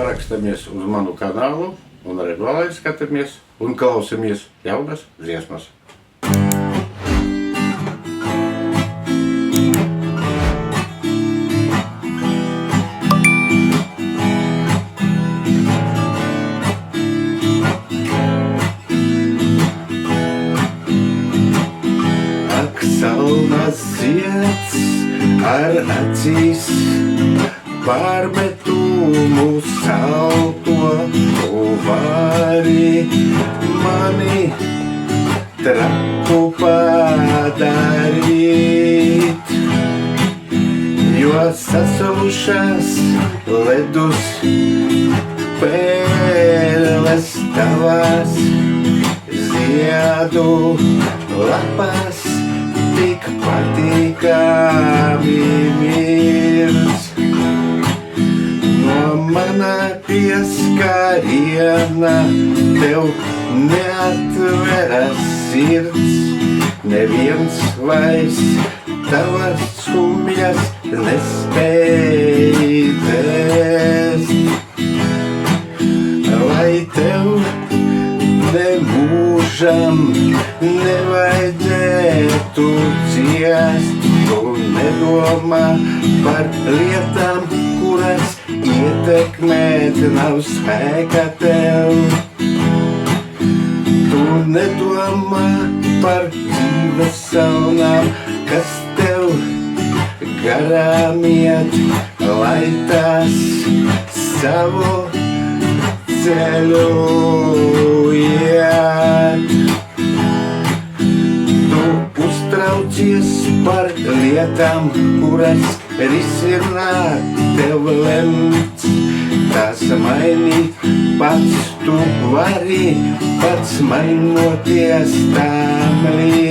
parakstamies uz manu kanālu un regulāri skatāmies un klausamies jaunas dziesmas. Salnas zieds ar acīs pārmetumu salto, tu vari mani trapu padarīt, jo sasalušās ledus pēles tavās ziedu lapās tik patīkami mirs. No mana pieskariena tev neatveras sirds, neviens vairs tavas skumjas nespēj dzēst. Lai tev nemūžam nevajadzētu ciest, tu nedomā par lietām, kuras ietekmēt nav spēka tev. Tu nedomā par dzīves salnām, kas tev garām iet, lai tās savu ceļu iet. Tu uztraucies par lietām, kuras risināt tev lemts. Tās mainīt pats tu vari, pats mainoties tām līdz.